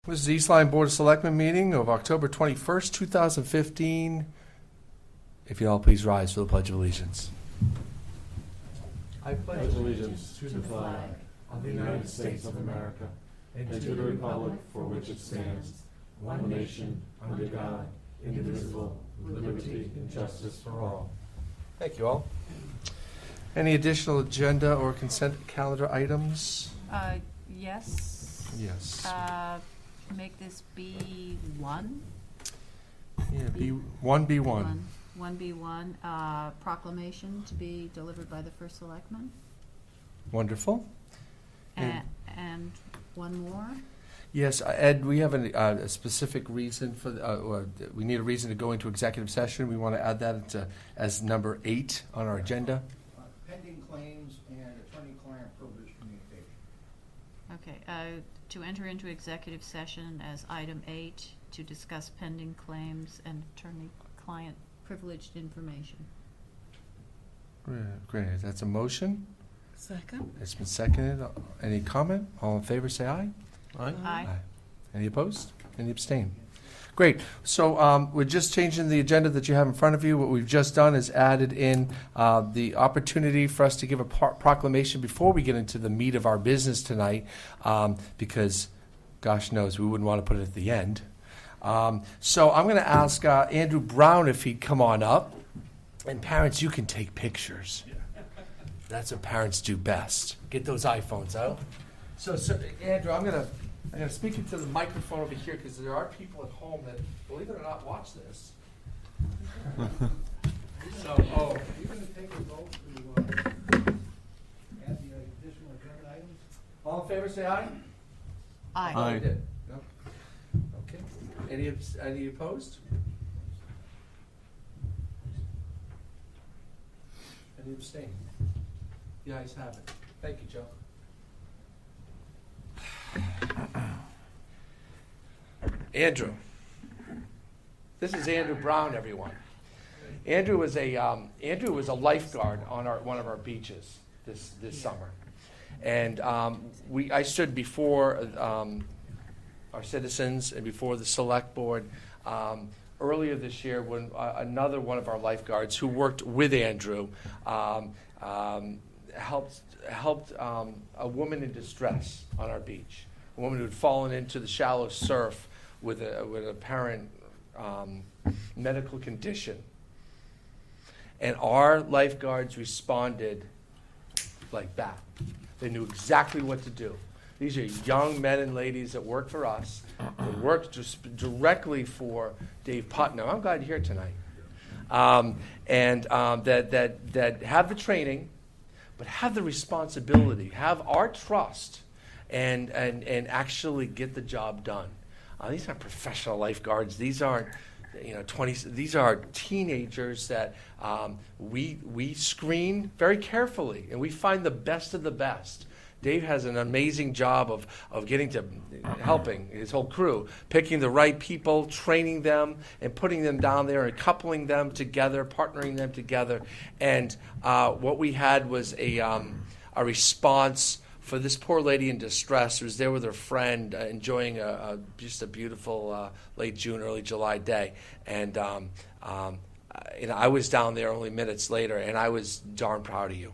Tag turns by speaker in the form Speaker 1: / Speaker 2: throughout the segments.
Speaker 1: This is the East Lyme Board of Selectmen meeting of October 21st, 2015. If you all please rise for the Pledge of Allegiance.
Speaker 2: I pledge allegiance to the flag of the United States of America and to the republic for which it stands, one nation, under God, indivisible, with liberty and justice for all.
Speaker 1: Thank you all. Any additional agenda or consent calendar items?
Speaker 3: Yes.
Speaker 1: Yes.
Speaker 3: Make this B1.
Speaker 1: Yeah, B1.
Speaker 3: 1B1, proclamation to be delivered by the first selectman.
Speaker 1: Wonderful.
Speaker 3: And one more.
Speaker 1: Yes, Ed, we have a specific reason for, or we need a reason to go into executive session. We want to add that as number 8 on our agenda.
Speaker 4: Pending claims and attorney-client privilege communication.
Speaker 3: Okay, to enter into executive session as item 8 to discuss pending claims and attorney-client privileged information.
Speaker 1: Great. That's a motion.
Speaker 5: Second.
Speaker 1: It's been seconded. Any comment? All in favor, say aye.
Speaker 3: Aye.
Speaker 1: Any opposed? Any abstain? Great. So we're just changing the agenda that you have in front of you. What we've just done is added in the opportunity for us to give a proclamation before we get into the meat of our business tonight, because gosh knows we wouldn't want to put it at the end. So I'm going to ask Andrew Brown if he'd come on up. And parents, you can take pictures. That's what parents do best. Get those iPhones out. So Andrew, I'm gonna speak into the microphone over here because there are people at home that, believe it or not, watch this. So,
Speaker 4: You're going to take a vote to add the additional agenda items?
Speaker 1: all in favor, say aye.
Speaker 3: Aye.
Speaker 1: Oh, we did. No? Okay. Any opposed? Any abstain? The ayes have it. Thank you, Joe. Andrew. This is Andrew Brown, everyone. Andrew was a lifeguard on one of our beaches this summer, and I stood before our citizens and before the select board earlier this year when another one of our lifeguards who worked with Andrew helped a woman in distress on our beach, a woman who had fallen into the shallow surf with an apparent medical condition. And our lifeguards responded like that. They knew exactly what to do. These are young men and ladies that work for us, that work just directly for Dave Putnam. I'm glad you're here tonight. That have the training, but have the responsibility, have our trust, and actually get the job done. These aren't professional lifeguards. These aren't, these are teenagers that we screen very carefully, and we find the best of the best. Dave has an amazing job of getting to helping his whole crew, picking the right people, training them, and putting them down there and coupling them together, partnering them together. And what we had was a response for this poor lady in distress who was there with her friend, enjoying just a beautiful late June, early July day. And I was down there only minutes later, and I was darn proud of you.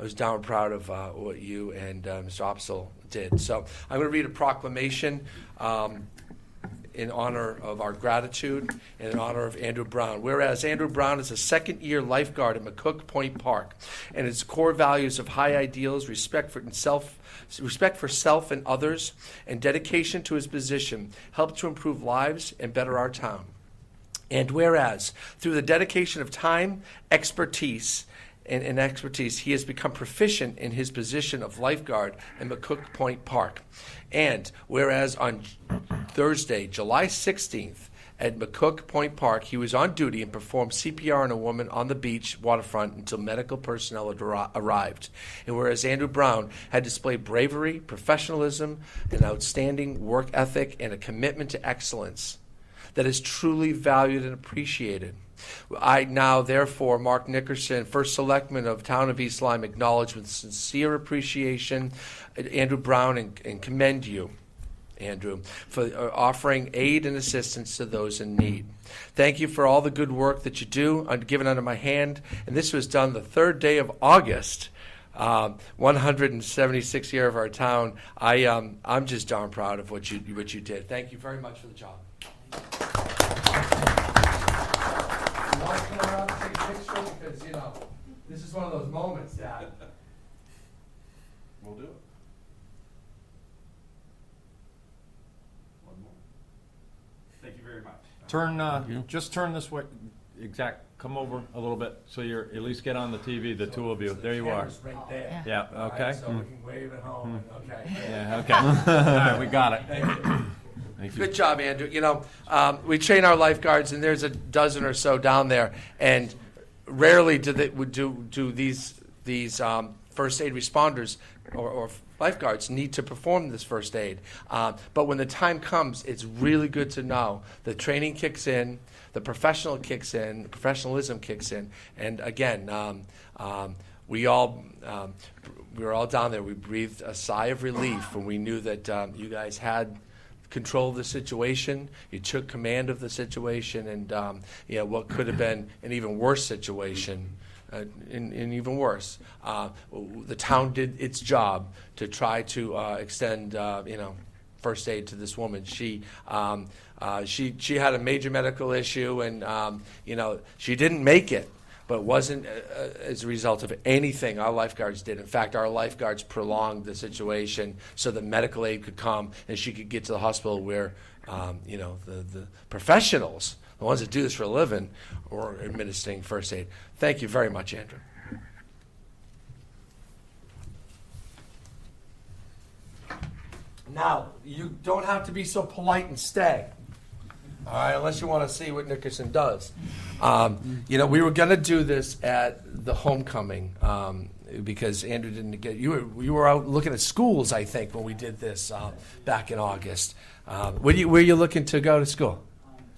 Speaker 1: I was darn proud of what you and Mr. Opsel did. So I'm going to read a proclamation in honor of our gratitude and in honor of Andrew Brown. Whereas Andrew Brown is a second-year lifeguard at McCook Point Park, and his core values of high ideals, respect for self and others, and dedication to his position help to improve lives and better our town. And whereas through the dedication of time, expertise, he has become proficient in his position of lifeguard in McCook Point Park. And whereas on Thursday, July 16th, at McCook Point Park, he was on duty and performed CPR on a woman on the beach waterfront until medical personnel had arrived. And whereas Andrew Brown had displayed bravery, professionalism, an outstanding work ethic, and a commitment to excellence that is truly valued and appreciated. I now, therefore, Mark Nickerson, First Selectman of Town of East Lyme, acknowledge with sincere appreciation Andrew Brown and commend you Andrew, for offering aid and assistance to those in need. Thank you for all the good work that you do, given under my hand. And this was done the 3rd day of August, 176th year of our town. I'm just darn proud of what you did. Thank you very much for the job. You want to come around and take a picture? Because, this is one of those moments, Dad.
Speaker 2: We'll do it.
Speaker 5: Thank you very much.
Speaker 6: Just turn this way, come over a little bit, so you're, at least get on the TV, the two of you. There you are.
Speaker 1: Camera's right there.
Speaker 6: Yeah,
Speaker 1: All right,
Speaker 6: okay.
Speaker 1: so we can wave at home. Okay.
Speaker 6: Yeah, okay. All right, we got it. Thank you.
Speaker 1: Good job, Andrew. We train our lifeguards, and there's a dozen or so down there, and rarely do these first aid responders or lifeguards need to perform this first aid. But when the time comes, it's really good to know the training kicks in, the professionalism kicks in, and again, we were all down there. We breathed a sigh of relief when we knew that you guys had control of the situation. You took command of the situation, and what could have been an even worse situation. And even worse, the town did its job to try to extend, first aid to this woman. She had a major medical issue, and she didn't make it, but it wasn't as a result of anything our lifeguards did. In fact, our lifeguards prolonged the situation so that medical aid could come and she could get to the hospital where, the professionals, the ones that do this for a living, or administering first aid. Thank you very much, Andrew. Now, you don't have to be so polite and stay. All right, unless you want to see what Nickerson does. We were going to do this at the homecoming because Andrew didn't get. You were out looking at schools, I think, when we did this back in August. Where are you looking to go to school?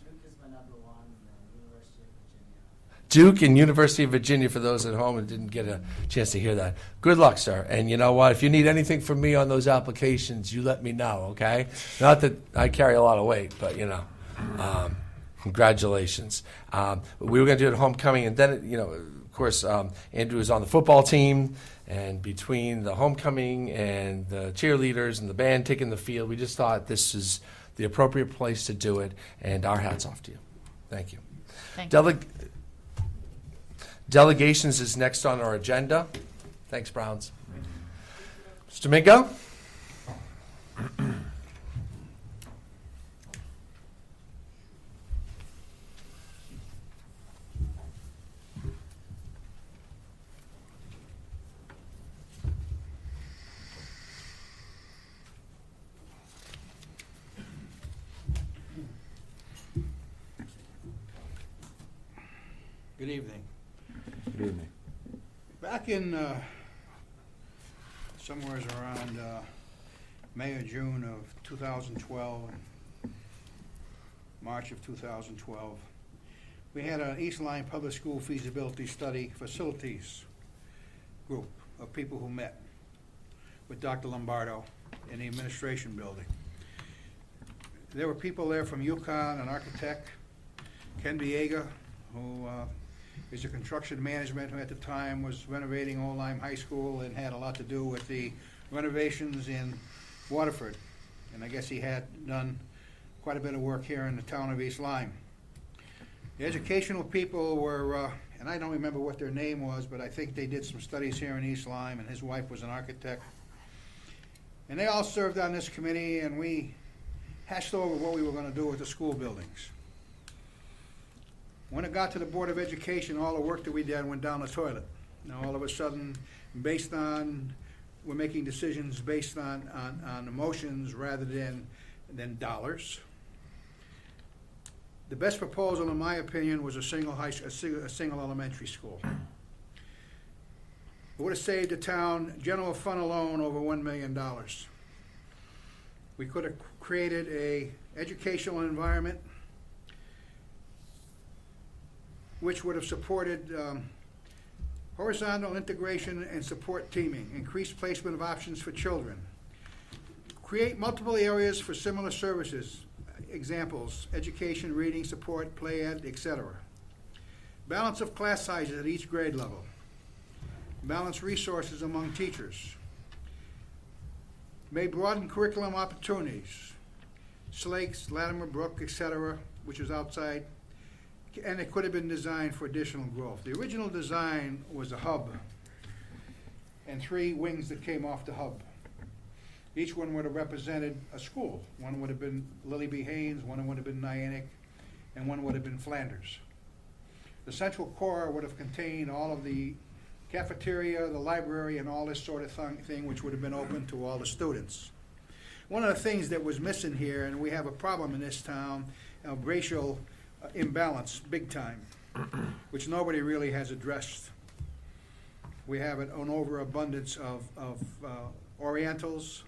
Speaker 7: Duke is my number one, and then University of Virginia.
Speaker 1: Duke and University of Virginia, for those at home and didn't get a chance to hear that. Good luck, sir. And you know what? If you need anything from me on those applications, you let me know, okay? Not that I carry a lot of weight, but, congratulations. We were going to do it at homecoming, and then, of course, Andrew was on the football team, and between the homecoming and the cheerleaders and the band taking the field, we just thought this is the appropriate place to do it, and our hat's off to you. Thank you.
Speaker 3: Thank you.
Speaker 1: Delegations is next on our agenda. Thanks, Browns. Mr. Mingo?
Speaker 4: Good evening.
Speaker 6: Good evening.
Speaker 4: Back in somewhere around May or June of 2012, March of 2012, we had an East Lyme Public School feasibility study facilities group of people who met with Dr. Lombardo in the administration building. There were people there from UConn, an architect, Ken Biega, who is a construction management, who at the time was renovating Old Lyme High School and had a lot to do with the renovations in Waterford. And I guess he had done quite a bit of work here in the town of East Lyme. The educational people were, and I don't remember what their name was, but I think they did some studies here in East Lyme, and his wife was an architect. And they all served on this committee, and we hashed over what we were going to do with the school buildings. When it got to the Board of Education, all the work that we did went down the toilet. Now, all of a sudden, we're making decisions based on emotions rather than dollars. The best proposal, in my opinion, was a single elementary school. It would have saved the town, general fund alone, over $1 million. We could have created a educational environment which would have supported horizontal integration and support teaming, increased placement of options for children, Create multiple areas for similar services. Examples, education, reading, support, play ed, etc. Balance of class sizes at each grade level. Balance resources among teachers. May broaden curriculum opportunities. Slakes, Latimer Brook, etc., which is outside, and it could have been designed for additional growth. The original design was a hub and 3 wings that came off the hub. Each one would have represented a school. One would have been Lily B. Haynes, one would have been Niantic, and one would have been Flanders. The central core would have contained all of the cafeteria, the library, and all this sort of thing, which would have been open to all the students. One of the things that was missing here, and we have a problem in this town, racial imbalance, big time, which nobody really has addressed. We have an overabundance of Orientals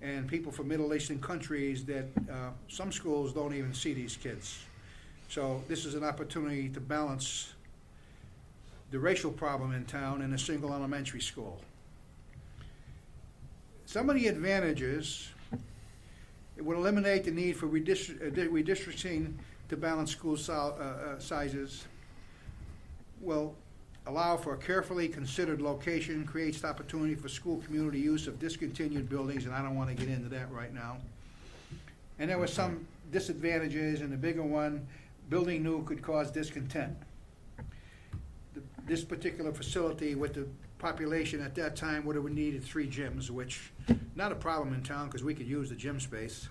Speaker 4: and people from Middle Eastern countries that some schools don't even see these kids. So this is an opportunity to balance the racial problem in town in a single elementary school. Some of the advantages, it would eliminate the need for redistricting to balance school sizes, will allow for a carefully considered location, creates opportunity for school community use of discontinued buildings, and I don't want to get into that right now. And there were some disadvantages, and the bigger one, building new could cause discontent. This particular facility with the population at that time would have needed 3 gyms, which not a problem in town because we could use the gym space.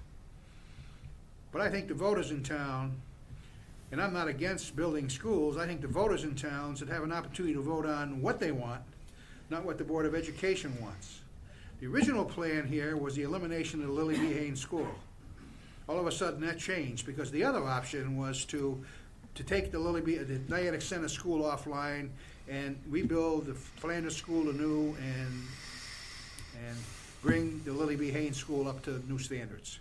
Speaker 4: But I think the voters in town, and I'm not against building schools, I think the voters in town should have an opportunity to vote on what they want, not what the Board of Education wants. The original plan here was the elimination of the Lily B. Haynes School. All of a sudden that changed because the other option was to take the Niantic Center School offline and rebuild the Flanders School anew and bring the Lily B. Haynes School up to new standards.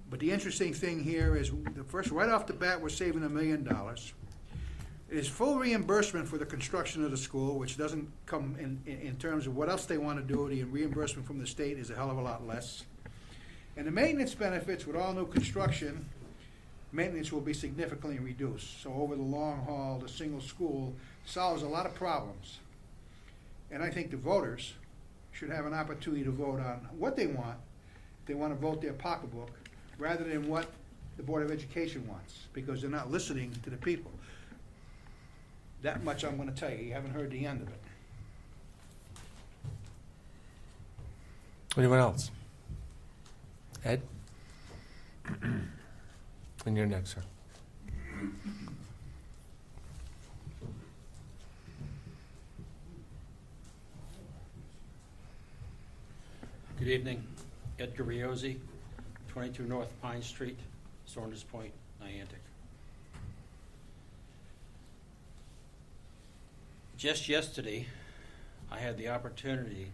Speaker 4: But the interesting thing here is, right off the bat, we're saving $1 million. It is full reimbursement for the construction of the school, which doesn't come in terms of what else they want to do. The reimbursement from the state is a hell of a lot less. And the maintenance benefits with all new construction, maintenance will be significantly reduced. So over the long haul, the single school solves a lot of problems. And I think the voters should have an opportunity to vote on what they want. They want to vote their pocketbook rather than what the Board of Education wants, because they're not listening to the people. That much I'm going to tell you. You haven't heard the end of it.
Speaker 1: Anyone else? Ed? And you're next, sir.
Speaker 8: Good evening. Edgar Rios, 22 North Pine Street, Saunders Point, Niantic. Just yesterday, I had the opportunity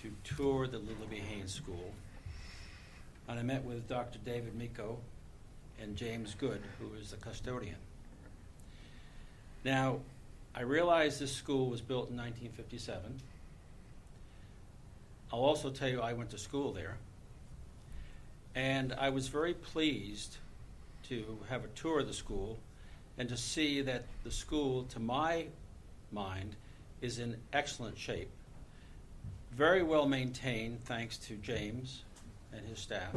Speaker 8: to tour the Lily B. Haynes School, and I met with Dr. David Miko and James Good, who is the custodian. Now, I realize this school was built in 1957. I'll also tell you I went to school there. And I was very pleased to have a tour of the school and to see that the school, to my mind, is in excellent shape. Very well maintained, thanks to James and his staff.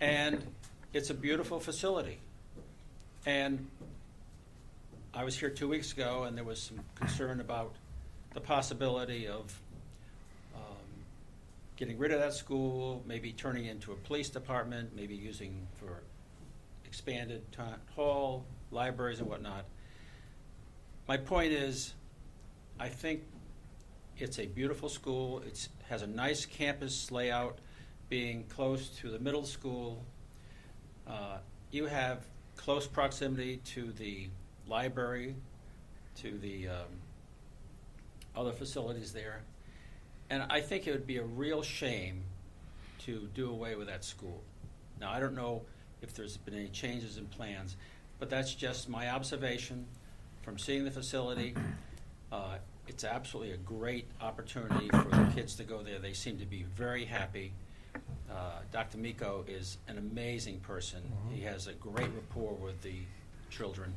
Speaker 8: And it's a beautiful facility. And I was here 2 weeks ago, and there was some concern about the possibility of getting rid of that school, maybe turning it into a police department, maybe using for expanded hall, libraries and whatnot. My point is, I think it's a beautiful school. It has a nice campus layout, being close to the middle school. You have close proximity to the library, to the other facilities there. And I think it would be a real shame to do away with that school. Now, I don't know if there's been any changes in plans, but that's just my observation from seeing the facility. It's absolutely a great opportunity for the kids to go there. They seem to be very happy. Dr. Miko is an amazing person. He has a great rapport with the children,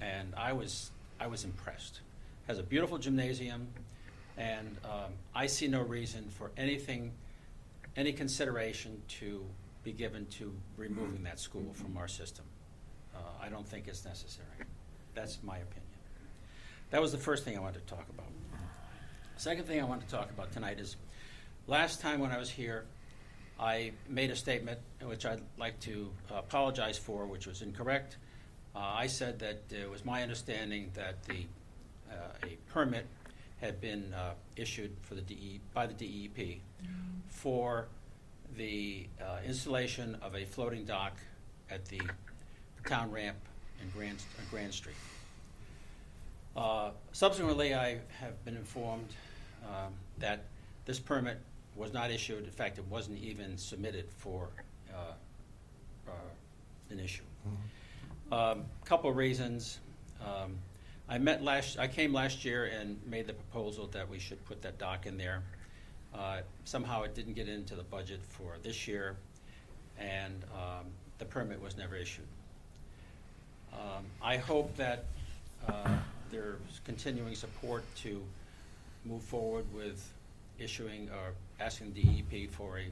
Speaker 8: and I was impressed. Has a beautiful gymnasium, and I see no reason for any consideration to be given to removing that school from our system. I don't think it's necessary. That's my opinion. That was the first thing I wanted to talk about. Second thing I want to talk about tonight is, last time when I was here, I made a statement in which I'd like to apologize for, which was incorrect. I said that it was my understanding that a permit had been issued for by the DEP for the installation of a floating dock at the town ramp in Grand Street. Subsequently, I have been informed that this permit was not issued. In fact, it wasn't even submitted for an issue. Couple of reasons. I came last year and made the proposal that we should put that dock in there. Somehow it didn't get into the budget for this year, and the permit was never issued. I hope that there's continuing support to move forward with issuing or asking DEP for a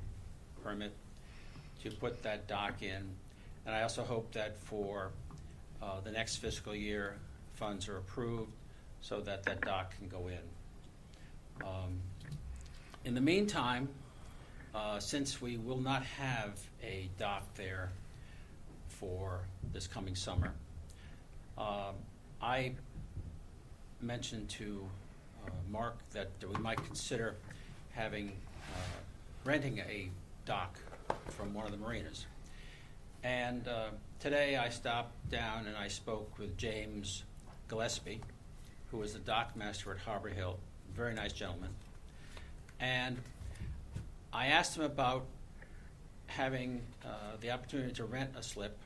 Speaker 8: permit to put that dock in. And I also hope that for the next fiscal year, funds are approved so that that dock can go in. In the meantime, since we will not have a dock there for this coming summer, I mentioned to Mark that we might consider renting a dock from one of the marinas. And today I stopped down and I spoke with James Gillespie, who is the dock master at Harbor Hill, very nice gentleman. And I asked him about having the opportunity to rent a slip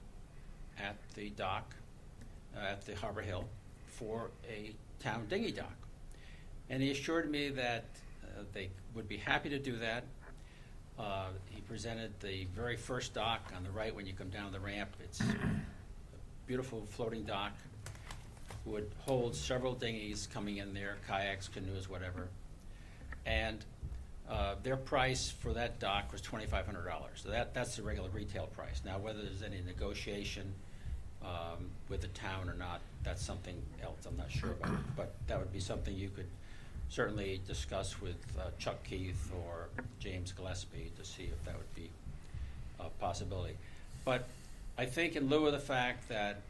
Speaker 8: at the dock, at the Harbor Hill, for a town dinghy dock. And he assured me that they would be happy to do that. He presented the very first dock on the right when you come down the ramp. It's a beautiful floating dock. Would hold several dinghies coming in there, kayaks, canoes, whatever. And their price for that dock was $2,500. So that's the regular retail price. Now, whether there's any negotiation with the town or not, that's something else. I'm not sure about it. But that would be something you could certainly discuss with Chuck Keith or James Gillespie to see if that would be a possibility. But I think in lieu of the fact that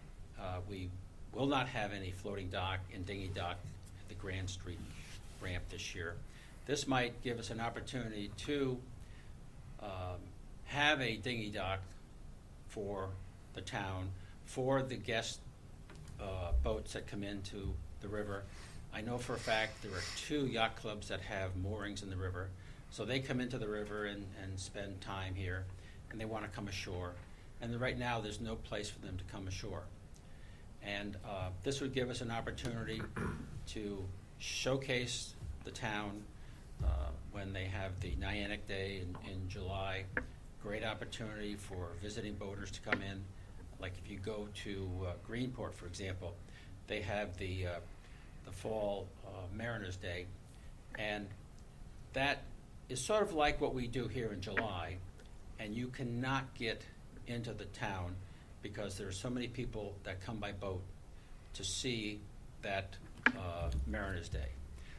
Speaker 8: we will not have any floating dock and dinghy dock at the Grand Street ramp this year, this might give us an opportunity to have a dinghy dock for the town, for the guest boats that come into the river. I know for a fact there are 2 yacht clubs that have moorings in the river, so they come into the river and spend time here, and they want to come ashore. And right now there's no place for them to come ashore. And this would give us an opportunity to showcase the town when they have the Nyannick Day in July. Great opportunity for visiting boaters to come in. Like if you go to Greenport, for example, they have the Fall Mariners Day, and that is sort of like what we do here in July, and you cannot get into the town because there are so many people that come by boat to see that Mariners Day.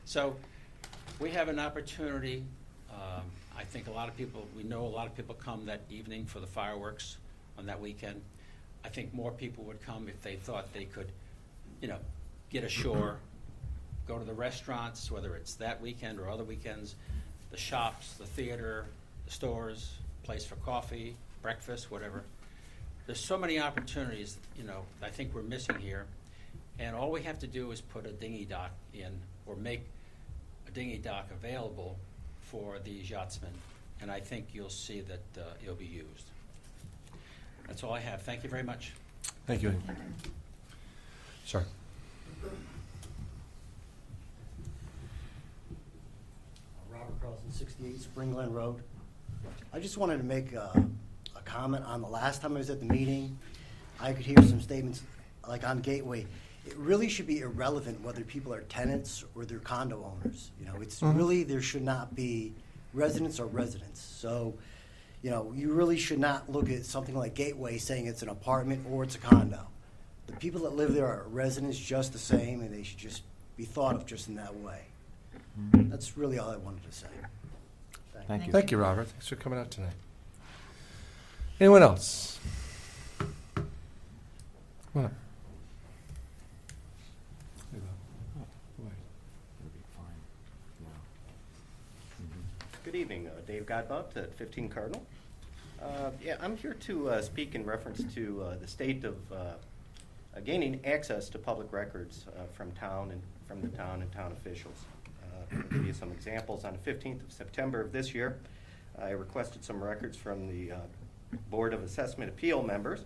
Speaker 8: So we have an opportunity. I think we know a lot of people come that evening for the fireworks on that weekend. I think more people would come if they thought they could, get ashore, go to the restaurants, whether it's that weekend or other weekends, the shops, the theater, the stores, place for coffee, breakfast, whatever. There's so many opportunities, I think we're missing here. And all we have to do is put a dinghy dock in or make a dinghy dock available for these yachtsmen. And I think you'll see that it'll be used. That's all I have. Thank you very much.
Speaker 2: Thank you. Sorry.
Speaker 9: Carlson, 68 Spring Glen Road. I just wanted to make a comment on the last time I was at the meeting. I could hear some statements like on Gateway. It really should be irrelevant whether people are tenants or they're condo owners. You know, it's really, there should not be residents or residents. So, you know, you really should not look at something like Gateway saying it's an apartment or it's a condo. The people that live there are residents just the same, and they should just be thought of just in that way. That's really all I wanted to say.
Speaker 6: Thank you.
Speaker 1: Thank you, Robert. Thanks for coming out tonight. Anyone else? Come on up.
Speaker 10: Good evening, Dave Godbout at 15 Cardinal. Yeah, I'm here to speak in reference to the state of gaining access to public records from the town and town officials. I'll give you some examples. On the 15th of September of this year, I requested some records from the Board of Assessment Appeal members.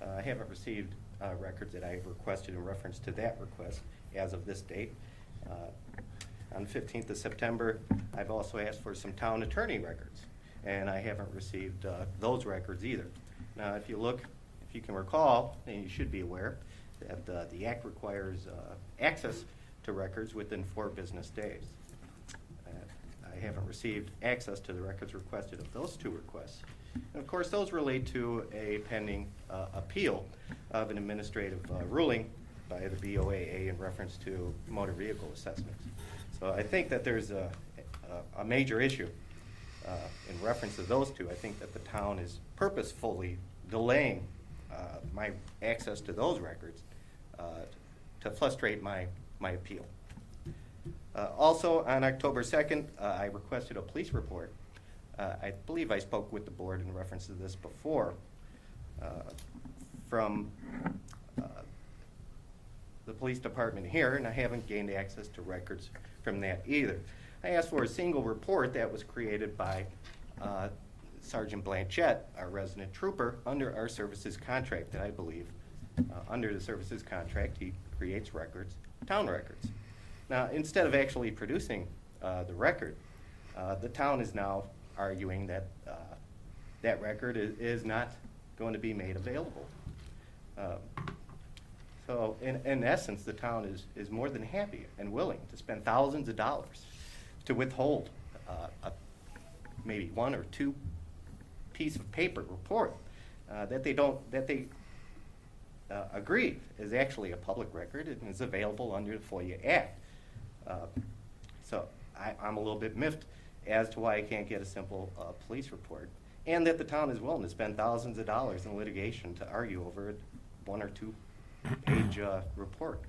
Speaker 10: I haven't received records that I requested in reference to that request as of this date. On the 15th of September, I've also asked for some town attorney records, and I haven't received those records either. Now, if you can recall, and you should be aware, that the Act requires access to records within 4 business days. I haven't received access to the records requested of those 2 requests. And of course, those relate to a pending appeal of an administrative ruling by the BOAA in reference to motor vehicle assessments. So I think that there's a major issue in reference to those 2. I think that the town is purposefully delaying my access to those records to frustrate my appeal. Also, on October 2nd, I requested a police report. I believe I spoke with the board in reference to this before from the police department here, and I haven't gained access to records from that either. I asked for a single report that was created by Sergeant Blanchette, our resident trooper, under our services contract that I believe, under the services contract, he creates records, town records. Now, instead of actually producing the record, the town is now arguing that that record is not going to be made available. So, in essence, the town is more than happy and willing to spend thousands of dollars to withhold maybe 1 or 2 piece of paper report that they agree is actually a public record and is available under the FOIA Act. So I'm a little bit miffed as to why I can't get a simple police report, and that the town is willing to spend thousands of dollars in litigation to argue over a 1 or 2 page report.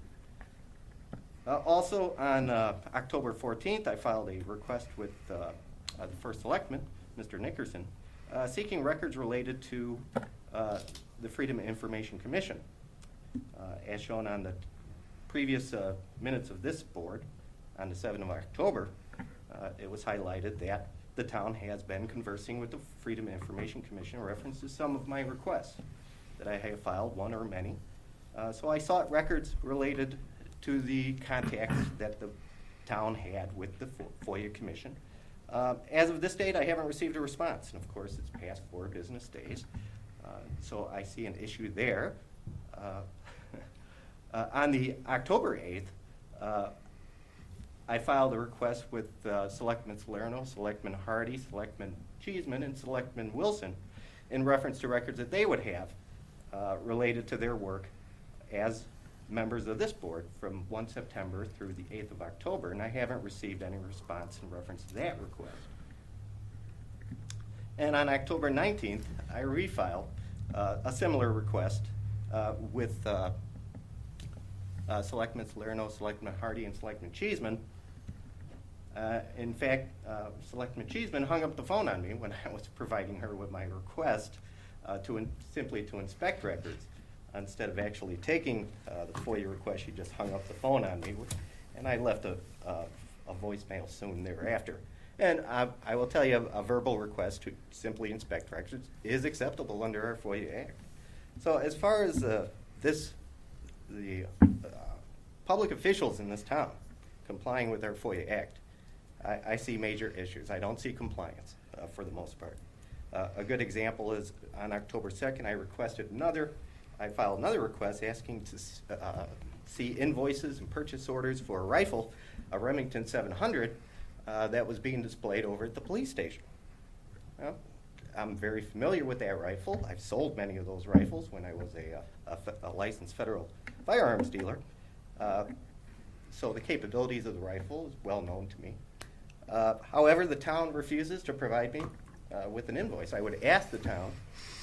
Speaker 10: Also, on October 14th, I filed a request with the first selectman, Mr. Nickerson, seeking records related to the Freedom of Information Commission. As shown on the previous minutes of this board, on the 7th of October, it was highlighted that the town has been conversing with the Freedom of Information Commission in reference to some of my requests that I have filed, 1 or many. So I sought records related to the contacts that the town had with the FOIA Commission. As of this date, I haven't received a response, and of course, it's past 4 business days. So I see an issue there. On the October 8th, I filed a request with Selectmen Salerno, Selectmen Hardy, Selectmen Cheeseman, and Selectmen Wilson in reference to records that they would have related to their work as members of this board from 1 September through the 8th of October, and I haven't received any response in reference to that request. And on October 19th, I refiled a similar request with Selectmen Salerno, Selectmen Hardy, and Selectmen Cheeseman. In fact, Selectman Cheeseman hung up the phone on me when I was providing her with my request simply to inspect records. Instead of actually taking the FOIA request, she just hung up the phone on me, and I left a voicemail soon thereafter. And I will tell you, a verbal request to simply inspect records is acceptable under our FOIA Act. So as far as the public officials in this town complying with our FOIA Act, I see major issues. I don't see compliance for the most part. A good example is on October 2nd, I filed another request asking to see invoices and purchase orders for a rifle, a Remington 700, that was being displayed over at the police station. Well, I'm very familiar with that rifle. I've sold many of those rifles when I was a licensed federal firearms dealer. So the capabilities of the rifle is well known to me. However, the town refuses to provide me with an invoice. I would ask the town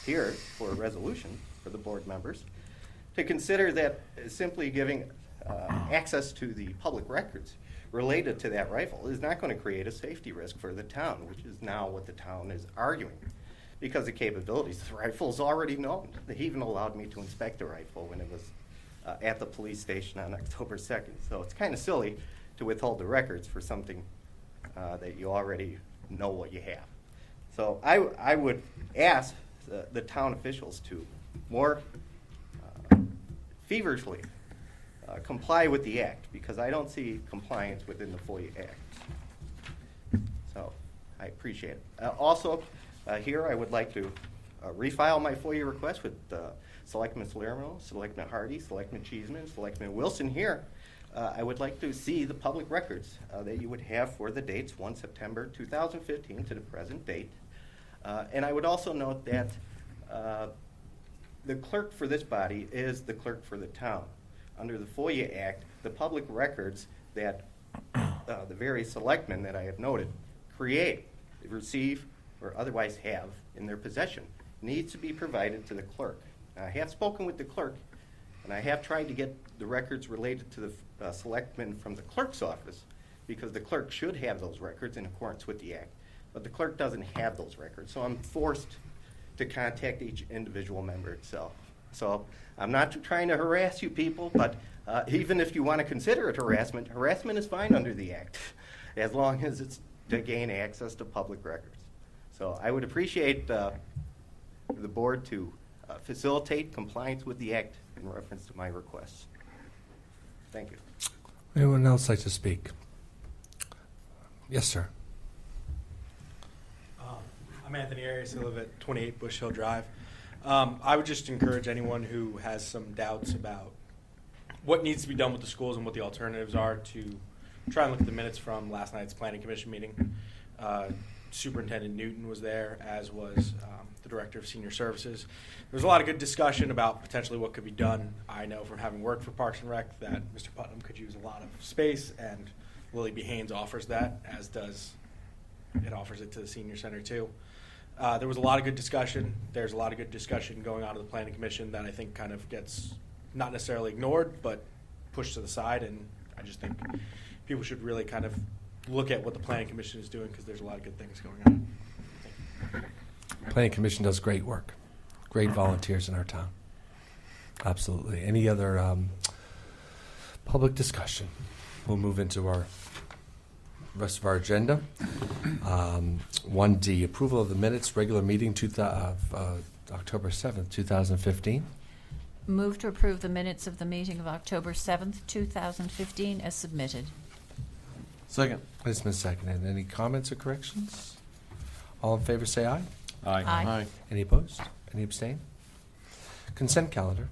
Speaker 10: here for a resolution for the board members to consider that simply giving access to the public records related to that rifle is not going to create a safety risk for the town, which is now what the town is arguing. Because the capabilities of the rifle is already known. They even allowed me to inspect the rifle when it was at the police station on October 2nd. So it's kind of silly to withhold the records for something that you already know what you have. So I would ask the town officials to more feverishly comply with the act, because I don't see compliance within the FOIA Act. So I appreciate it. Also, here I would like to refile my FOIA request with Selectman Salerno, Selectman Hardy, Selectman Cheeseman, Selectman Wilson here. I would like to see the public records that you would have for the dates 1 September 2015 to the present date. And I would also note that the clerk for this body is the clerk for the town. Under the FOIA Act, the public records that the various selectmen that I have noted create, receive, or otherwise have in their possession needs to be provided to the clerk. I have spoken with the clerk, and I have tried to get the records related to the selectmen from the clerk's office, because the clerk should have those records in accordance with the act. But the clerk doesn't have those records, so I'm forced to contact each individual member itself. So I'm not trying to harass you people, but even if you want to consider it harassment, harassment is fine under the act, as long as it's to gain access to public records. So I would appreciate the board to facilitate compliance with the act in reference to my requests. Thank you.
Speaker 1: Anyone else like to speak? Yes, sir.
Speaker 11: I'm Anthony Arias. I live at 28 Bush Hill Drive. I would just encourage anyone who has some doubts about what needs to be done with the schools and what the alternatives are to try and look at the minutes from last night's Planning Commission meeting. Superintendent Newton was there, as was the Director of Senior Services. There was a lot of good discussion about potentially what could be done. I know from having worked for Parks and Rec that Mr. Putnam could use a lot of space, and Lily B. Haynes offers that, as does it offers it to the Senior Center too. There was a lot of good discussion. There's a lot of good discussion going on at the Planning Commission that I think kind of gets not necessarily ignored, but pushed to the side. And I just think people should really kind of look at what the Planning Commission is doing, because there's a lot of good things going on. Thank you.
Speaker 1: Planning Commission does great work. Great volunteers in our town. Absolutely. Any other public discussion? We'll move into our rest of our agenda. 1D, approval of the minutes, regular meeting October 7th, 2015.
Speaker 3: Move to approve the minutes of the meeting of October 7th, 2015 as submitted.
Speaker 6: Second.
Speaker 1: It's been seconded. Any comments or corrections? All in favor say aye.
Speaker 3: Aye.
Speaker 1: Any opposed? Any abstain? Consent calendar.